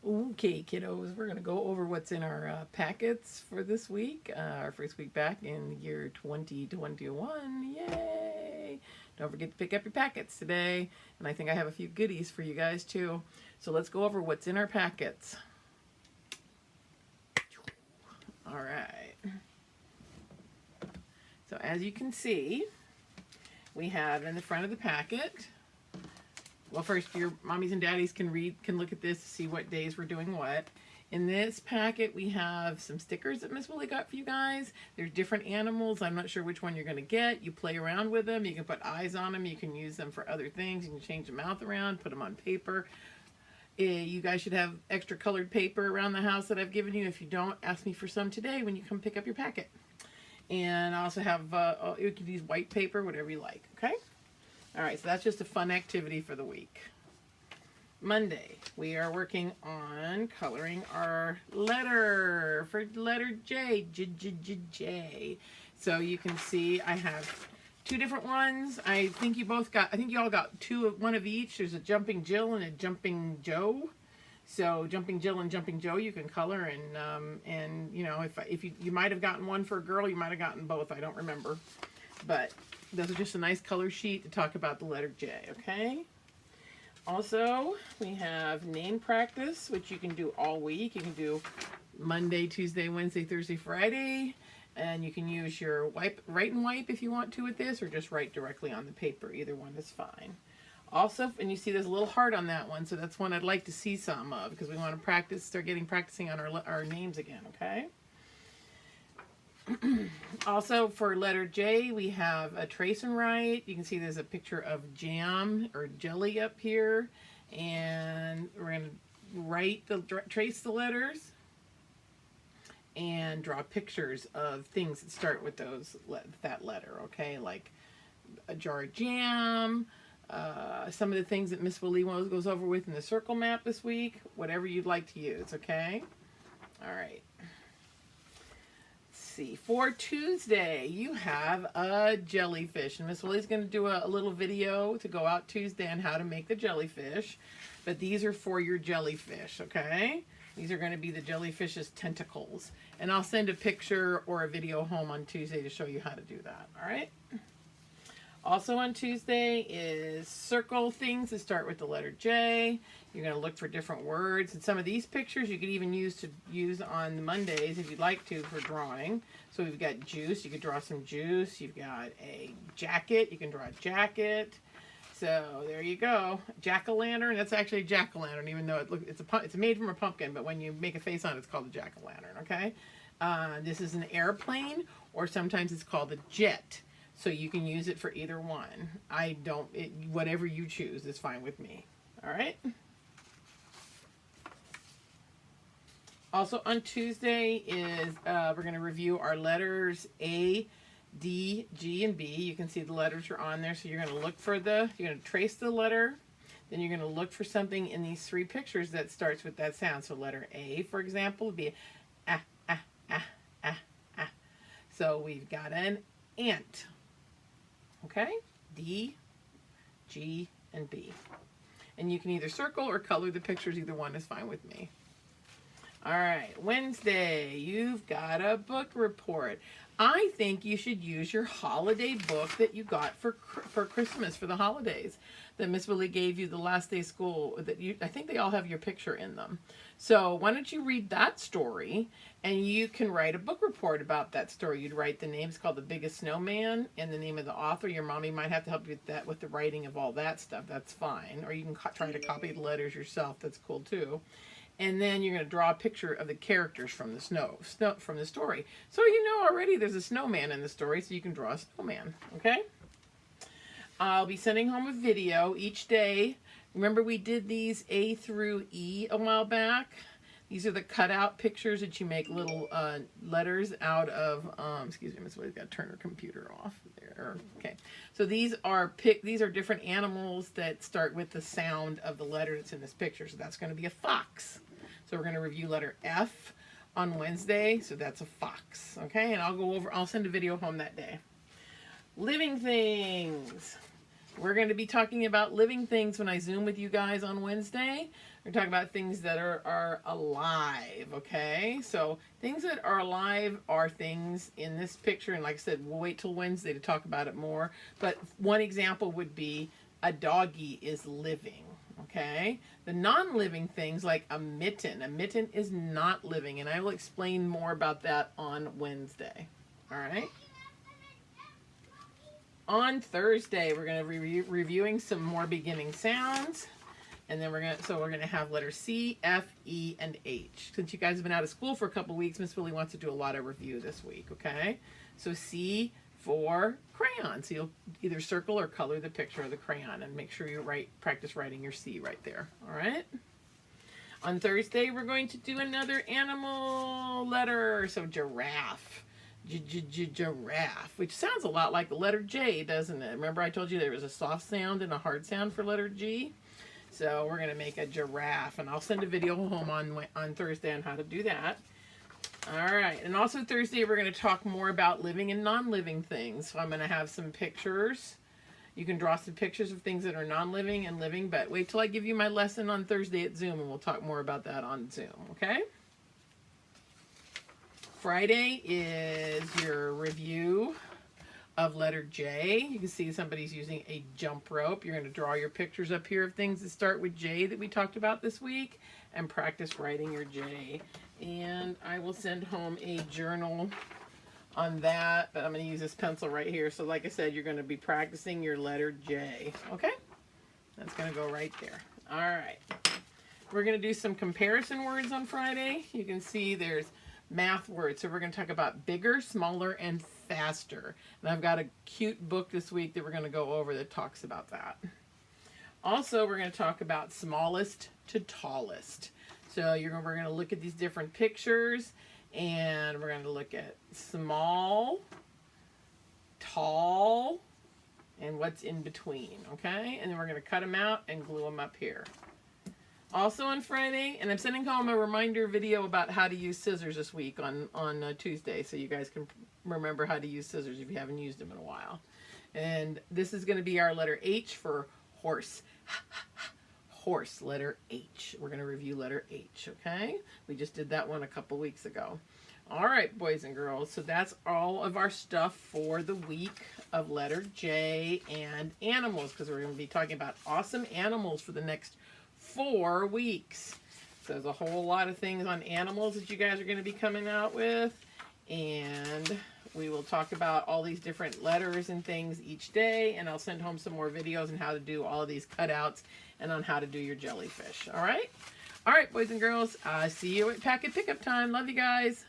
Okay, kiddos, we're going to go over what's in our packets for this week, our first week back in the year 2021. Yay! Don't forget to pick up your packets today, and I think I have a few goodies for you guys too. So let's go over what's in our packets. All right. So as you can see, we have in the front of the packet. Well, first, your mommies and daddies can look at this to see what days we're doing what. In this packet, we have some stickers that Miss Willie got for you guys. There's different animals. I'm not sure which one you're going to get. You play around with them. You can put eyes on them. You can use them for other things. You can change the mouth around, put them on paper. You guys should have extra colored paper around the house that I've given you. If you don't, ask me for some today when you come pick up your packet. And I also have, you can use white paper, whatever you like, okay? All right, so that's just a fun activity for the week. Monday, we are working on coloring our letter for letter J, J. So you can see I have two different ones. I think you all got one of each. There's a Jumping Jill and a Jumping Joe. So Jumping Jill and Jumping Joe, you can color, and you know, if you might have gotten one for a girl, you might have gotten both. I don't remember, but those are just a nice color sheet to talk about the letter J, okay? Also, we have name practice, which you can do all week. You can do Monday, Tuesday, Wednesday, Thursday, Friday, and you can use your write and wipe if you want to with this, or just write directly on the paper. Either one is fine. Also, and you see there's a little heart on that one, so that's one I'd like to see some of, because we want to start practicing on our names again, okay? Also, for letter J, we have a trace and write. You can see there's a picture of jam or jelly up here, and we're going to trace the letters and draw pictures of things that start with that letter, okay? Like a jar of jam, some of the things that Miss Willie goes over with in the circle map this week, whatever you'd like to use, okay? All right. See, for Tuesday, you have a jellyfish, and Miss Willie's going to do a little video to go out Tuesday on how to make the jellyfish, but these are for your jellyfish, okay? These are going to be the jellyfish's tentacles, and I'll send a picture or a video home on Tuesday to show you how to do that, all right? Also on Tuesday is circle things that start with the letter J. You're going to look for different words. And some of these pictures you could even use on Mondays if you'd like to for drawing. So we've got juice. You could draw some juice. You've got a jacket. You can draw a jacket. So there you go. Jack-o'-lantern. That's actually a jack-o'-lantern, even though it's made from a pumpkin. But when you make a face on it, it's called a jack-o'-lantern, okay? This is an airplane, or sometimes it's called a jet. So you can use it for either one. Whatever you choose is fine with me. All right? Also on Tuesday is we're going to review our letters A, D, G, and B. You can see the letters are on there. So you're going to you're going to trace the letter. Then you're going to look for something in these three pictures that starts with that sound. So letter A, for example, would be ah, ah, ah, ah, ah. So we've got an ant. Okay, D, G, and B. And you can either circle or color the pictures. Either one is fine with me. All right, Wednesday, you've got a book report. I think you should use your holiday book that you got for Christmas, for the holidays, that Miss Willie gave you the last day of school. I think they all have your picture in them. So why don't you read that story, and you can write a book report about that story. You'd write the name. It's called The Biggest Snowman, and the name of the author. Your mommy might have to help you with that, with the writing of all that stuff. That's fine. Or you can try to copy the letters yourself. That's cool too. And then you're going to draw a picture of the characters from the from the story. So you know already there's a snowman in the story, so you can draw a snowman, okay? I'll be sending home a video each day. Remember we did these A through E a while back? These are the cutout pictures that you make little letters out of, excuse me, Miss Willie's got to turn her computer off there. Okay, so these are different animals that start with the sound of the letter that's in this picture. So that's going to be a fox. So we're going to review letter F on Wednesday. So that's a fox. Okay, and I'll send a video home that day. Living things. We're going to be talking about living things when I Zoom with you guys on Wednesday. We're talking about things that are alive, okay? So things that are alive are things in this picture. And like I said, we'll wait till Wednesday to talk about it more. But one example would be a doggy is living, okay? The non-living things like a mitten. A mitten is not living. And I will explain more about that on Wednesday, all right? On Thursday, we're going to be reviewing some more beginning sounds. And then we're gonna have letters C, F, E, and H. Since you guys have been out of school for a couple weeks, Miss Willie wants to do a lot of review this week, okay? So C for crayon. So you'll either circle or color the picture of the crayon and make sure you practice writing your C right there, all right? On Thursday, we're going to do another animal letter. So giraffe. Giraffe, which sounds a lot like the letter J, doesn't it? Remember I told you there was a soft sound and a hard sound for letter G? So we're going to make a giraffe, and I'll send a video home on Thursday on how to do that. All right, and also Thursday we're going to talk more about living and non-living things. So I'm going to have some pictures. You can draw some pictures of things that are non-living and living, but wait till I give you my lesson on Thursday at Zoom, and we'll talk more about that on Zoom, okay? Friday is your review of letter J. You can see somebody's using a jump rope. You're going to draw your pictures up here of things that start with J that we talked about this week and practice writing your J. And I will send home a journal on that, but I'm going to use this pencil right here. So like I said, you're going to be practicing your letter J. Okay? That's going to go right there. All right. We're going to do some comparison words on Friday. You can see there's math words. So we're going to talk about bigger, smaller, and faster. And I've got a cute book this week that we're going to go over that talks about that. Also, we're going to talk about smallest to tallest. So we're going to look at these different pictures, and we're going to look at small, tall, and what's in between, okay? And then we're going to cut them out and glue them up here. Also on Friday, and I'm sending home a reminder video about how to use scissors this week on Tuesday, so you guys can remember how to use scissors if you haven't used them in a while. And this is going to be our letter H for horse. Horse, letter H. We're going to review letter H, okay? We just did that one a couple weeks ago. All right, boys and girls, so that's all of our stuff for the week of letter J and animals, because we're going to be talking about awesome animals for the next 4 weeks. So there's a whole lot of things on animals that you guys are going to be coming out with, and we will talk about all these different letters and things each day, and I'll send home some more videos on how to do all of these cutouts and on how to do your jellyfish. All right, boys and girls, see you at packet pickup time. Love you guys.